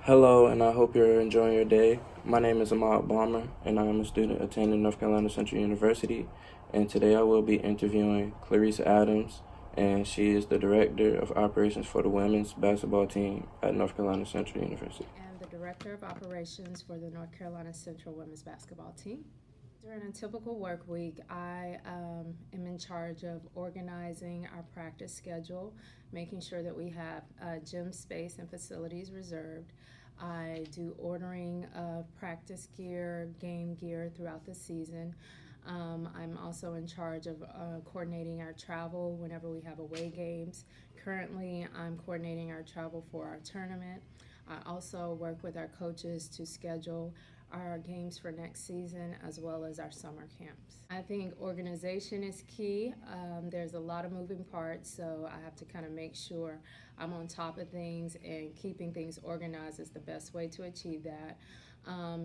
Hello, and I hope you're enjoying your day. My name is Ahmaad Balmer, and I am a student attending North Carolina Central University. And today I will be interviewing Clarice Adams, and she is the Director of Operations for the women's basketball team at North Carolina Central University. And the Director of Operations for the North Carolina Central women's basketball team. During a typical work week, I am in charge of organizing our practice schedule, making sure that we have gym space and facilities reserved. I do ordering of practice gear, game gear throughout the season. I'm also in charge of coordinating our travel whenever we have away games. Currently, I'm coordinating our travel for our tournament. I also work with our coaches to schedule our games for next season as well as our summer camps. I think organization is key. There's a lot of moving parts, so I have to kind of make sure I'm on top of things, and keeping things organized is the best way to achieve that.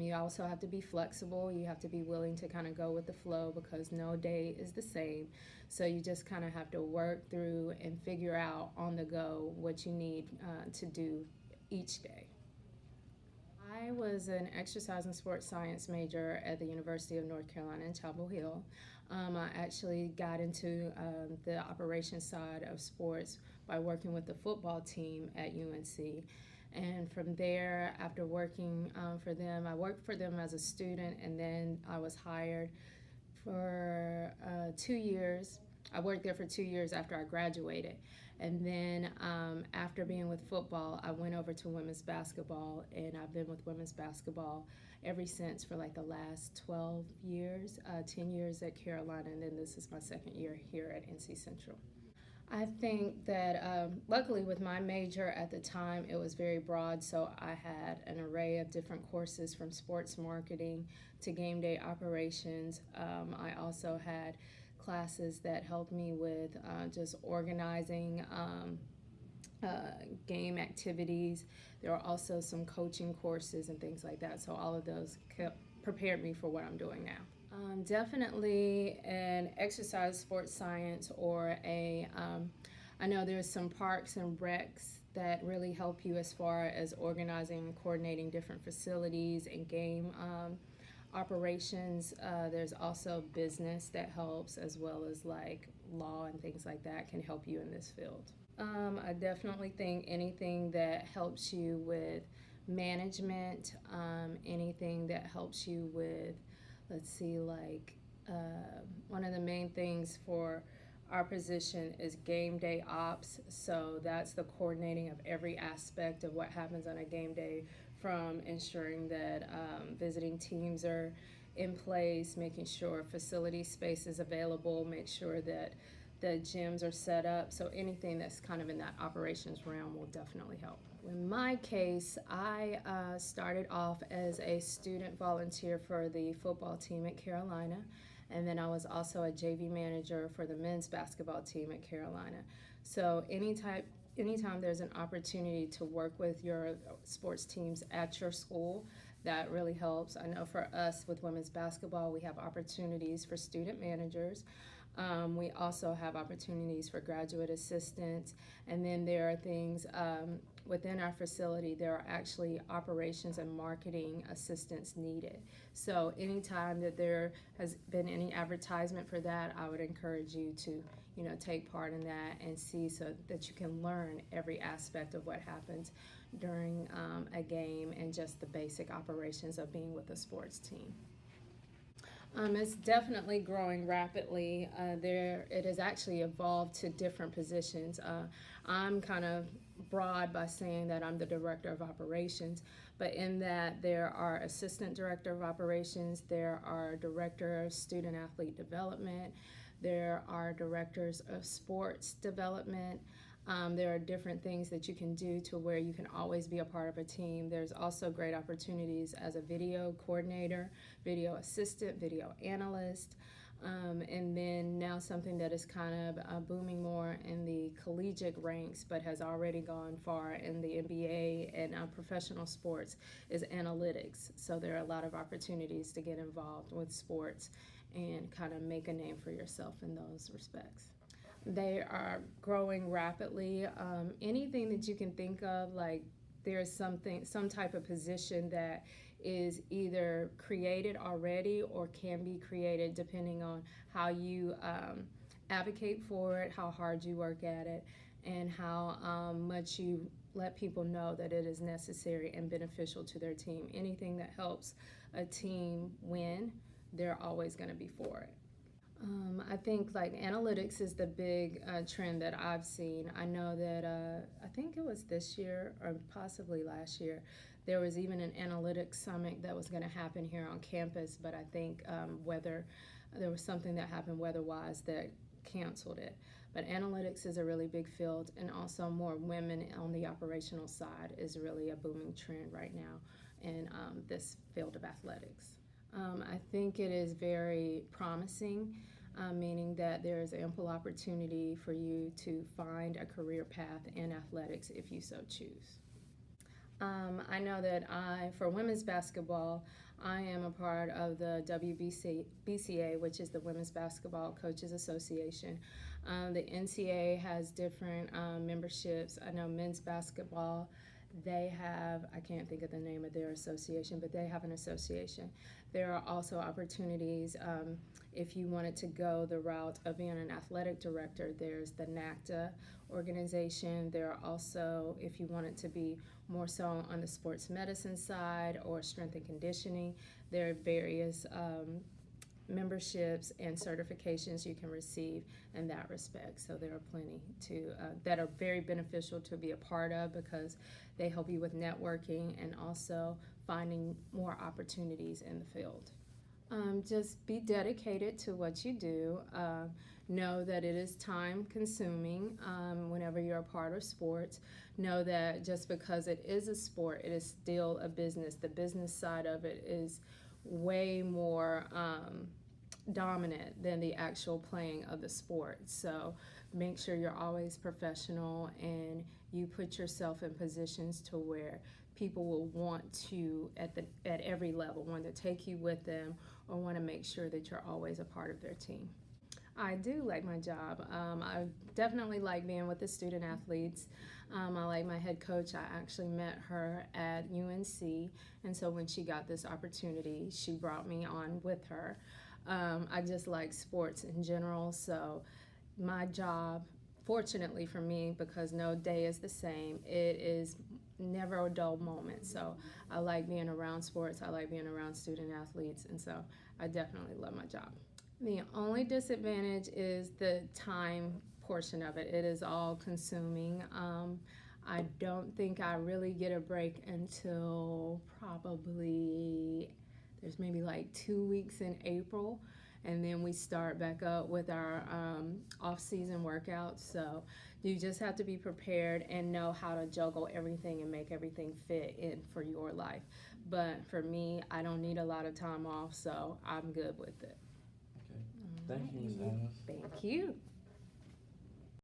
You also have to be flexible. You have to be willing to kind of go with the flow because no day is the same. So you just kind of have to work through and figure out on the go what you need to do each day. I was an exercise and sports science major at the University of North Carolina in Chapel Hill. I actually got into the operations side of sports by working with the football team at UNC. And from there, after working for them, I worked for them as a student, and then I was hired for 2 years. I worked there for 2 years after I graduated. And then after being with football, I went over to women's basketball, and I've been with women's basketball ever since for like the last 12 years, 10 years at Carolina, and then this is my second year here at NC Central. I think that luckily with my major at the time, it was very broad, so I had an array of different courses from sports marketing to game day operations. I also had classes that helped me with just organizing game activities. There were also some coaching courses and things like that, so all of those prepared me for what I'm doing now. Definitely an exercise sports science or I know there's some parks and recs that really help you as far as organizing and coordinating different facilities and game operations. There's also business that helps, as well as like law and things like that can help you in this field. I definitely think anything that helps you with management, anything that helps you with, let's see, like one of the main things for our position is game day ops. So that's the coordinating of every aspect of what happens on a game day, from ensuring that visiting teams are in place, making sure facility space is available, make sure that the gyms are set up. So anything that's kind of in that operations realm will definitely help. In my case, I started off as a student volunteer for the football team at Carolina, and then I was also a JV manager for the men's basketball team at Carolina. So anytime there's an opportunity to work with your sports teams at your school, that really helps. I know for us with women's basketball, we have opportunities for student managers. We also have opportunities for graduate assistants, and then there are things within our facility. There are actually operations and marketing assistants needed. So anytime that there has been any advertisement for that, I would encourage you to take part in that and see, so that you can learn every aspect of what happens during a game and just the basic operations of being with a sports team. It's definitely growing rapidly. It has actually evolved to different positions. I'm kind of broad by saying that I'm the director of operations, but in that there are assistant director of operations, there are director of student athlete development, there are directors of sports development. There are different things that you can do to where you can always be a part of a team. There's also great opportunities as a video coordinator, video assistant, video analyst, and then now something that is kind of booming more in the collegiate ranks but has already gone far in the NBA and professional sports is analytics. So there are a lot of opportunities to get involved with sports and kind of make a name for yourself in those respects. They are growing rapidly. Anything that you can think of, like there's some type of position that is either created already or can be created depending on how you advocate for it, how hard you work at it, and how much you let people know that it is necessary and beneficial to their team. Anything that helps a team win, they're always going to be for it. I think like analytics is the big trend that I've seen. I know that I think it was this year or possibly last year, there was even an analytics summit that was going to happen here on campus, but I think there was something that happened weather-wise that canceled it. But analytics is a really big field, and also more women on the operational side is really a booming trend right now in this field of athletics. I think it is very promising, meaning that there is ample opportunity for you to find a career path in athletics if you so choose. I know that for women's basketball, I am a part of the WBCA, which is the Women's Basketball Coaches Association. The NCAA has different memberships. I know men's basketball, they have, I can't think of the name of their association, but they have an association. There are also opportunities if you wanted to go the route of being an athletic director. There's the NACTA organization. There are also, if you wanted to be more so on the sports medicine side or strength and conditioning, there are various memberships and certifications you can receive in that respect. So there are plenty that are very beneficial to be a part of because they help you with networking and also finding more opportunities in the field. Just be dedicated to what you do. Know that it is time consuming whenever you're a part of sports. Know that just because it is a sport, it is still a business. The business side of it is way more dominant than the actual playing of the sport. So make sure you're always professional and you put yourself in positions to where people will want to, at every level, want to take you with them or want to make sure that you're always a part of their team. I do like my job. I definitely like being with the student athletes. I like my head coach. I actually met her at UNC, and so when she got this opportunity, she brought me on with her. I just like sports in general, so my job, fortunately for me, because no day is the same, it is never a dull moment. So I like being around sports, I like being around student athletes, and so I definitely love my job. The only disadvantage is the time portion of it. It is all consuming. I don't think I really get a break until probably there's maybe like 2 weeks in April, and then we start back up with our off-season workouts. So you just have to be prepared and know how to juggle everything and make everything fit in for your life. But for me, I don't need a lot of time off, so I'm good with it. Okay. Thank you, Ms. Adams. Thank you.